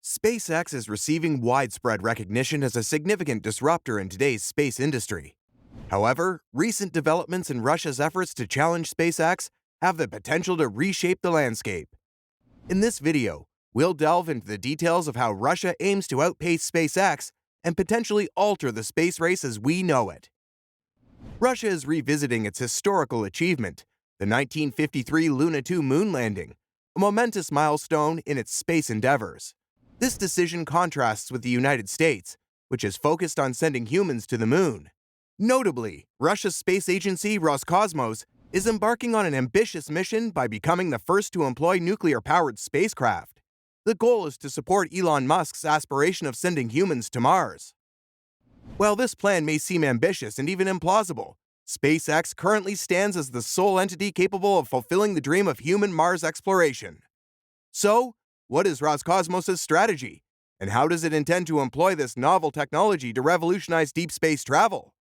SpaceX is receiving widespread recognition as a significant disruptor in today's space industry. However, recent developments in Russia's efforts to challenge SpaceX have the potential to reshape the landscape. In this video, we'll delve into the details of how Russia aims to outpace SpaceX and potentially alter the space race as we know it. Russia is revisiting its historical achievement, the 1953 Luna 2 moon landing, a momentous milestone in its space endeavors. This decision contrasts with the United States, which is focused on sending humans to the moon. Notably, Russia's space agency Roscosmos is embarking on an ambitious mission by becoming the first to employ nuclear-powered spacecraft. The goal is to support Elon Musk's aspiration of sending humans to Mars. While this plan may seem ambitious and even implausible, SpaceX currently stands as the sole entity capable of fulfilling the dream of human Mars exploration. So, what is Roscosmos' strategy, and how does it intend to employ this novel technology to revolutionize deep space travel?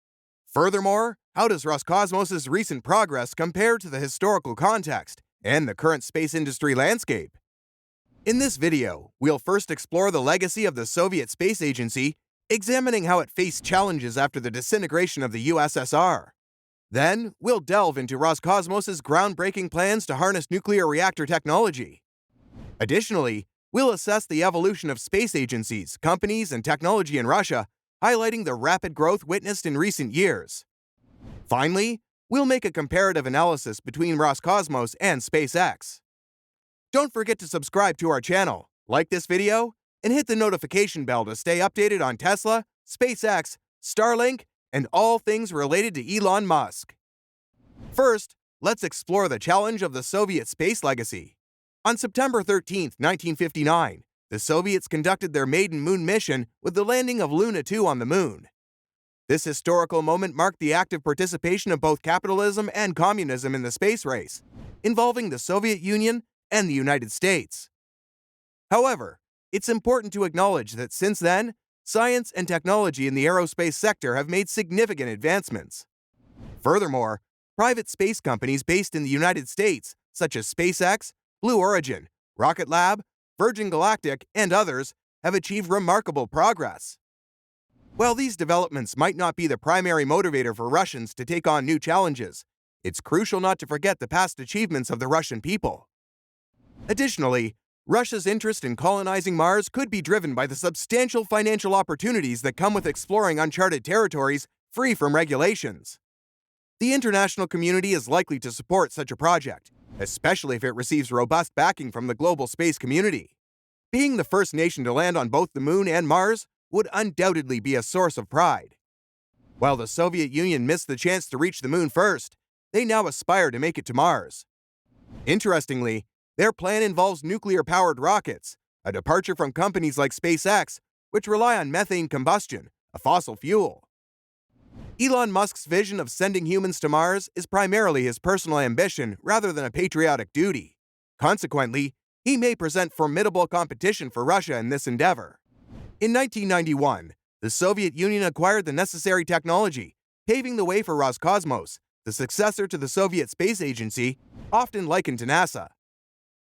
Furthermore, how does Roscosmos' recent progress compare to the historical context and the current space industry landscape? In this video, we'll first explore the legacy of the Soviet Space Agency, examining how it faced challenges after the disintegration of the USSR. Then, we'll delve into Roscosmos' groundbreaking plans to harness nuclear reactor technology. Additionally, we'll assess the evolution of space agencies, companies, and technology in Russia, highlighting the rapid growth witnessed in recent years. Finally, we'll make a comparative analysis between Roscosmos and SpaceX. Don't forget to subscribe to our channel, like this video, and hit the notification bell to stay updated on Tesla, SpaceX, Starlink, and all things related to Elon Musk. First, let's explore the challenge of the Soviet space legacy. On September 13, 1959, the Soviets conducted their maiden moon mission with the landing of Luna 2 on the moon. This historical moment marked the active participation of both capitalism and communism in the space race, involving the Soviet Union and the United States. However, it's important to acknowledge that since then, science and technology in the aerospace sector have made significant advancements. Furthermore, private space companies based in the United States, such as SpaceX, Blue Origin, Rocket Lab, Virgin Galactic, and others, have achieved remarkable progress. While these developments might not be the primary motivator for Russians to take on new challenges, it's crucial not to forget the past achievements of the Russian people. Additionally, Russia's interest in colonizing Mars could be driven by the substantial financial opportunities that come with exploring uncharted territories free from regulations. The international community is likely to support such a project, especially if it receives robust backing from the global space community. Being the first nation to land on both the Moon and Mars would undoubtedly be a source of pride. While the Soviet Union missed the chance to reach the Moon first, they now aspire to make it to Mars. Interestingly, their plan involves nuclear-powered rockets, a departure from companies like SpaceX, which rely on methane combustion, a fossil fuel. Elon Musk's vision of sending humans to Mars is primarily his personal ambition rather than a patriotic duty. Consequently, he may present formidable competition for Russia in this endeavor. In 1991, the Soviet Union acquired the necessary technology, paving the way for Roscosmos, the successor to the Soviet Space Agency, often likened to NASA.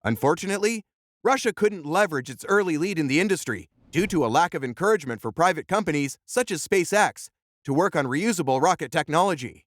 Unfortunately, Russia couldn't leverage its early lead in the industry due to a lack of encouragement for private companies such as SpaceX to work on reusable rocket technology.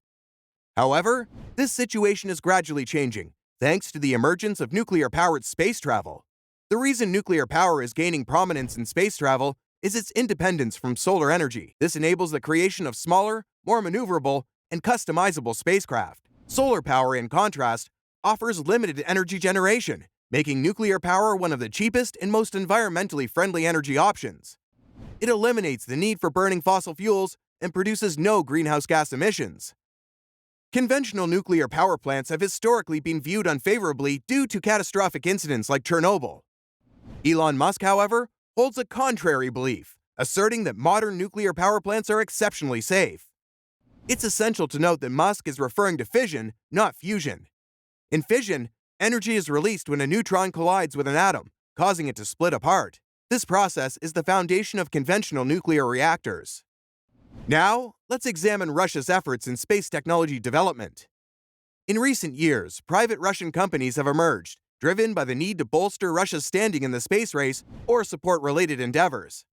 However, this situation is gradually changing, thanks to the emergence of nuclear-powered space travel. The reason nuclear power is gaining prominence in space travel is its independence from solar energy. This enables the creation of smaller, more maneuverable, and customizable spacecraft. Solar power, in contrast, offers limited energy generation, making nuclear power one of the cheapest and most environmentally friendly energy options. It eliminates the need for burning fossil fuels and produces no greenhouse gas emissions. Conventional nuclear power plants have historically been viewed unfavorably due to catastrophic incidents like Chernobyl. Elon Musk, however, holds a contrary belief, asserting that modern nuclear power plants are exceptionally safe. It's essential to note that Musk is referring to fission, not fusion. In fission, energy is released when a neutron collides with an atom, causing it to split apart. This process is the foundation of conventional nuclear reactors. Now, let's examine Russia's efforts in space technology development. In recent years, private Russian companies have emerged, driven by the need to bolster Russia's standing in the space race or support related endeavors.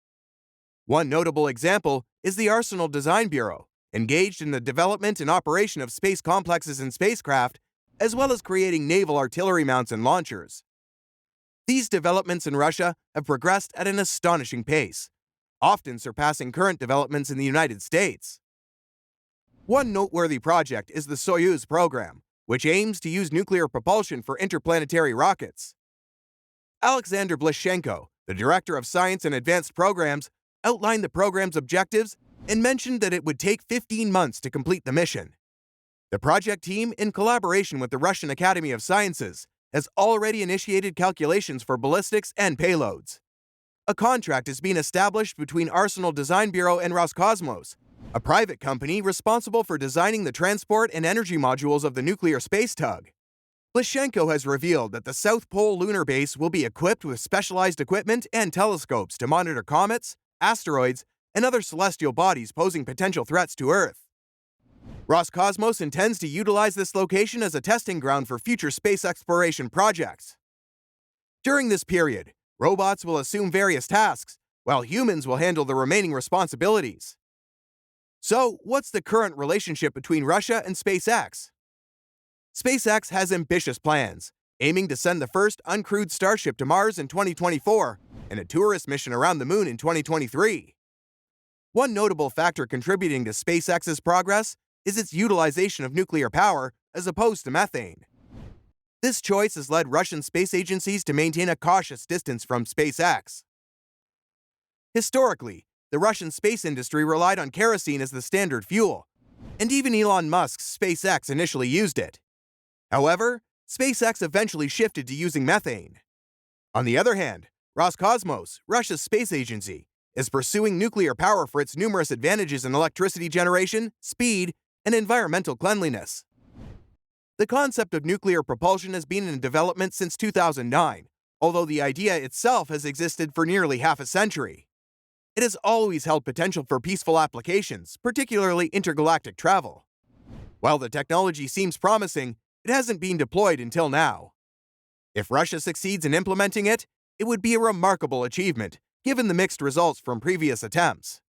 One notable example is the Arsenal Design Bureau, engaged in the development and operation of space complexes and spacecraft, as well as creating naval artillery mounts and launchers. These developments in Russia have progressed at an astonishing pace, often surpassing current developments in the United States. One noteworthy project is the Soyuz program, which aims to use nuclear propulsion for interplanetary rockets. Alexander Blishenko, the Director of Science and Advanced Programs, outlined the program's objectives and mentioned that it would take 15 months to complete the mission. The project team, in collaboration with the Russian Academy of Sciences, has already initiated calculations for ballistics and payloads. A contract is being established between Arsenal Design Bureau and Roscosmos, a private company responsible for designing the transport and energy modules of the nuclear space tug. Blishenko has revealed that the South Pole lunar base will be equipped with specialized equipment and telescopes to monitor comets, asteroids, and other celestial bodies posing potential threats to Earth. Roscosmos intends to utilize this location as a testing ground for future space exploration projects. During this period, robots will assume various tasks, while humans will handle the remaining responsibilities. So, what's the current relationship between Russia and SpaceX? SpaceX has ambitious plans, aiming to send the first uncrewed Starship to Mars in 2024 and a tourist mission around the Moon in 2023. One notable factor contributing to SpaceX's progress is its utilization of nuclear power as opposed to methane. This choice has led Russian space agencies to maintain a cautious distance from SpaceX. Historically, the Russian space industry relied on kerosene as the standard fuel, and even Elon Musk's SpaceX initially used it. However, SpaceX eventually shifted to using methane. On the other hand, Roscosmos, Russia's space agency, is pursuing nuclear power for its numerous advantages in electricity generation, speed, and environmental cleanliness. The concept of nuclear propulsion has been in development since 2009, although the idea itself has existed for nearly half a century. It has always held potential for peaceful applications, particularly intergalactic travel. While the technology seems promising, it hasn't been deployed until now. If Russia succeeds in implementing it, it would be a remarkable achievement, given the mixed results from previous attempts.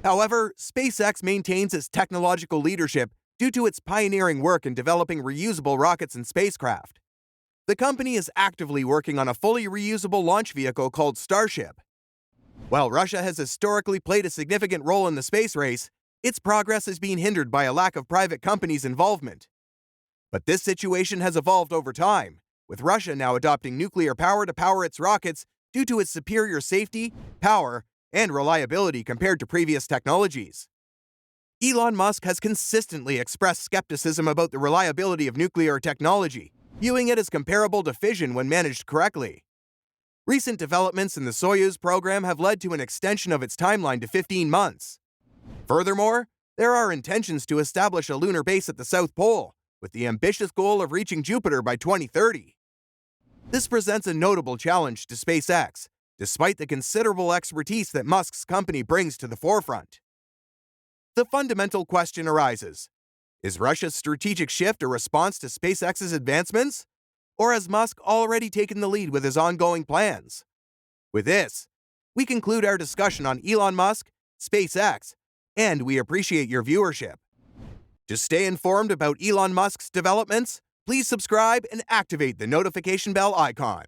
However, SpaceX maintains its technological leadership due to its pioneering work in developing reusable rockets and spacecraft. The company is actively working on a fully reusable launch vehicle called Starship. While Russia has historically played a significant role in the space race, its progress is being hindered by a lack of private companies' involvement. But this situation has evolved over time, with Russia now adopting nuclear power to power its rockets due to its superior safety, power, and reliability compared to previous technologies. Elon Musk has consistently expressed skepticism about the reliability of nuclear technology, viewing it as comparable to fission when managed correctly. Recent developments in the Soyuz program have led to an extension of its timeline to 15 months. Furthermore, there are intentions to establish a lunar base at the South Pole, with the ambitious goal of reaching Jupiter by 2030. This presents a notable challenge to SpaceX, despite the considerable expertise that Musk's company brings to the forefront. The fundamental question arises: is Russia's strategic shift a response to SpaceX's advancements? Or has Musk already taken the lead with his ongoing plans? With this, we conclude our discussion on Elon Musk, SpaceX, and we appreciate your viewership. To stay informed about Elon Musk's developments, please subscribe and activate the notification bell icon.